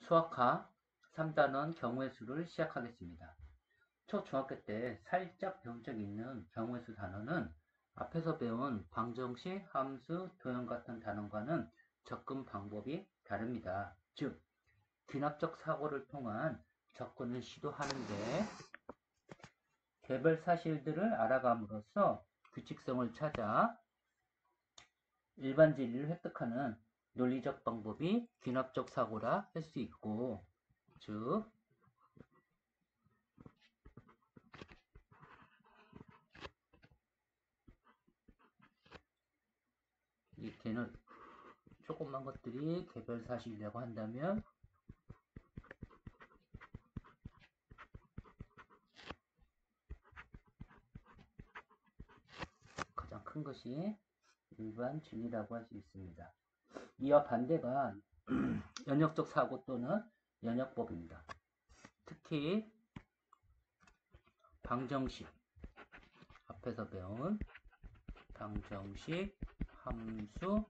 수학하 3단원 경우의 수를 시작하겠습니다. 초중학교 때 살짝 배운 적이 있는 경우의 수 단어는 앞에서 배운 방정식, 함수, 도형 같은 단원과는 접근 방법이 다릅니다. 즉, 귀납적 사고를 통한 접근을 시도하는데 개별 사실들을 알아감으로써 규칙성을 찾아 일반 진리를 획득하는 논리적 방법이 귀납적 사고라 할 수 있고, 즉 이렇게는 조그만 것들이 개별 사실이라고 한다면 가장 큰 것이 일반 진리라고 할 수 있습니다. 이와 반대가 연역적 사고 또는 연역법입니다. 특히 방정식, 앞에서 배운 방정식, 함수,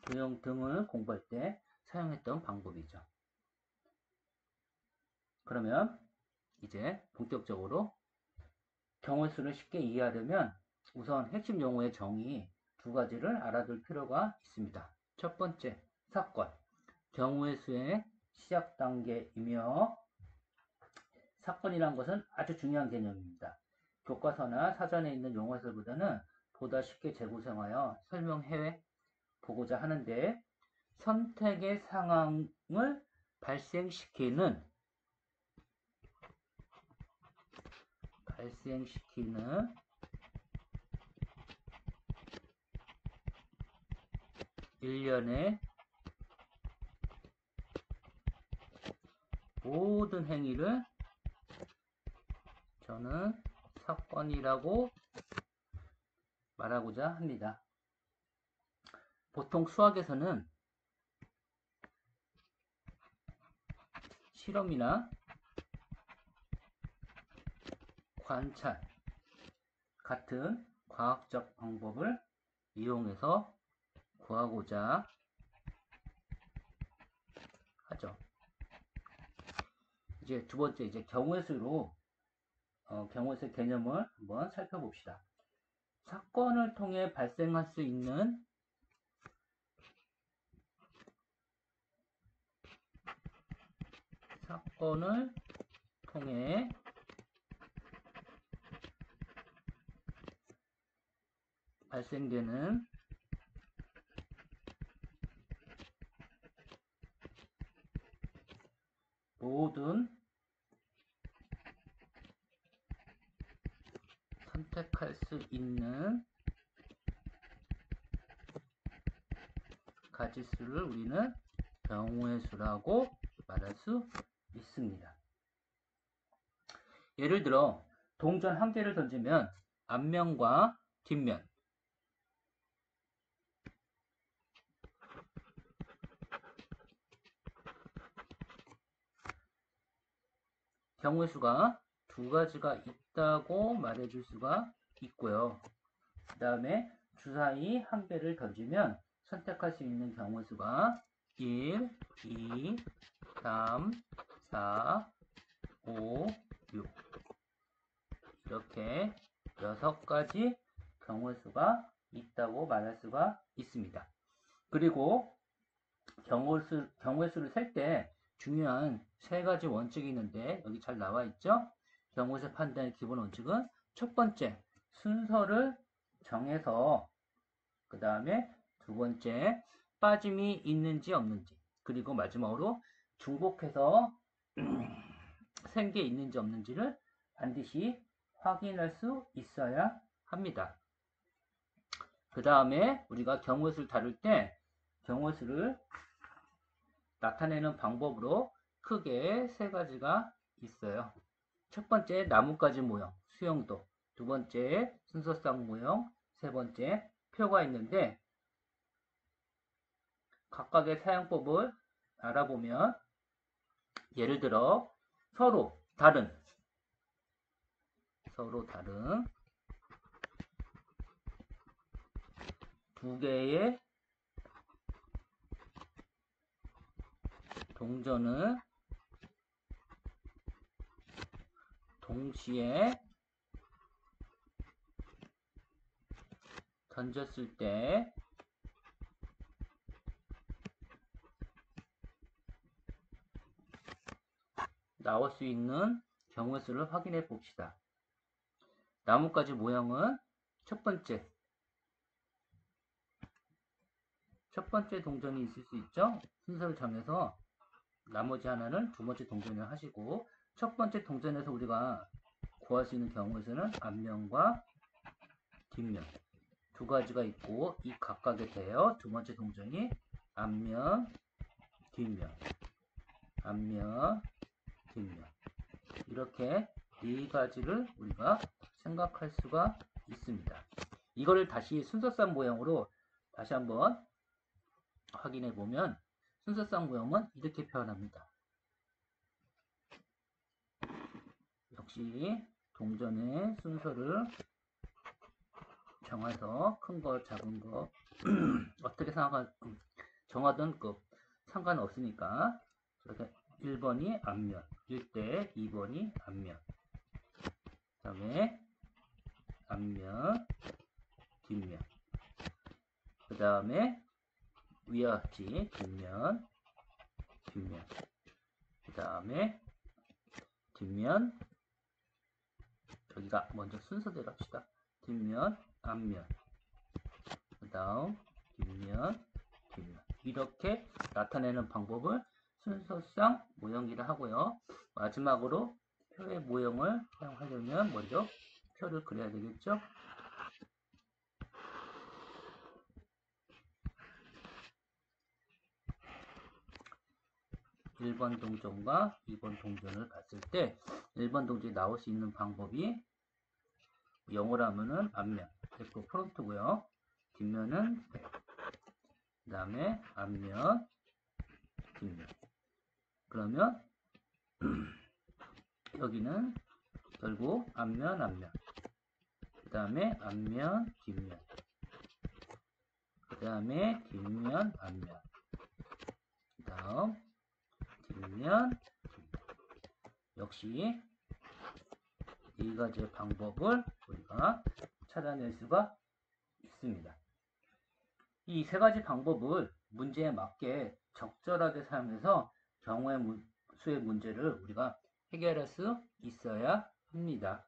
도형 등을 공부할 때 사용했던 방법이죠. 그러면 이제 본격적으로 경우의 수를 쉽게 이해하려면 우선 핵심 용어의 정의 두 가지를 알아둘 필요가 있습니다. 첫 번째, 사건. 경우의 수의 시작 단계이며 사건이란 것은 아주 중요한 개념입니다. 교과서나 사전에 있는 용어들보다는 보다 쉽게 재구성하여 설명해 보고자 하는데, 선택의 상황을 발생시키는 일련의 모든 행위를 저는 사건이라고 말하고자 합니다. 보통 수학에서는 실험이나 관찰 같은 과학적 방법을 이용해서 구하고자 하죠. 이제 두 번째, 경우의 수로 경우의 수 개념을 한번 살펴봅시다. 사건을 통해 발생할 수 있는 사건을 통해 발생되는 모든 선택할 수 있는 가지수를 우리는 경우의 수라고 말할 수 있습니다. 예를 들어 동전 한 개를 던지면 앞면과 뒷면, 경우의 수가 두 가지가 있다고 말해줄 수가 있고요. 그 다음에 주사위 한 개를 던지면 선택할 수 있는 경우의 수가 1, 2, 3, 4, 5, 6 이렇게 6가지 경우의 수가 있다고 말할 수가 있습니다. 그리고 경우의 수를 셀 때 중요한 세 가지 원칙이 있는데 여기 잘 나와 있죠? 경우의 수 판단의 기본 원칙은 첫 번째, 순서를 정해서, 그 다음에 두 번째, 빠짐이 있는지 없는지, 그리고 마지막으로 중복해서 센 게 있는지 없는지를 반드시 확인할 수 있어야 합니다. 그 다음에 우리가 경우의 수를 다룰 때 경우의 수를 나타내는 방법으로 크게 세 가지가 있어요. 첫 번째, 나뭇가지 모형, 수영도. 두 번째, 순서상 모형. 세 번째, 표가 있는데 각각의 사용법을 알아보면 예를 들어 서로 다른 두 개의 동전을 동시에 던졌을 때 나올 수 있는 경우의 수를 확인해 봅시다. 나뭇가지 모형은 첫 번째 동전이 있을 수 있죠. 순서를 정해서 나머지 하나는 두 번째 동전을 하시고, 첫 번째 동전에서 우리가 구할 수 있는 경우의 수는 앞면과 뒷면 두 가지가 있고, 이 각각에 대여 두 번째 동전이 앞면, 뒷면, 앞면, 뒷면, 이렇게 네 가지를 우리가 생각할 수가 있습니다. 이거를 다시 순서상 모형으로 다시 한번 확인해 보면, 순서상 모형은 이렇게 표현합니다. 역시 동전의 순서를 정해서 큰 거, 작은 거 어떻게 정하든 상관없으니까, 이렇게 1번이 앞면 일 때 2번이 앞면, 그 다음에 앞면, 뒷면, 그 다음에 위와 같이 뒷면, 그 다음에 뒷면, 여기가 먼저 순서대로 합시다. 뒷면, 앞면, 그 다음 뒷면, 이렇게 나타내는 방법을 순서상 모형이라 하고요. 마지막으로 표의 모형을 사용하려면 먼저 표를 그려야 되겠죠. 1번 동전과 2번 동전을 봤을 때 1번 동전이 나올 수 있는 방법이, 0을 하면은 앞면, 됐고 프론트고요. 뒷면은 그 다음에 앞면, 뒷면. 그러면 여기는 결국 앞면, 그 다음에 앞면, 뒷면, 그 다음에 뒷면, 앞면, 그 다음 뒷면. 역시 이 가지의 방법을 우리가 찾아낼 수가 있습니다. 이 세 가지 방법을 문제에 맞게 적절하게 사용해서 경우의 수의 문제를 우리가 해결할 수 있어야 합니다.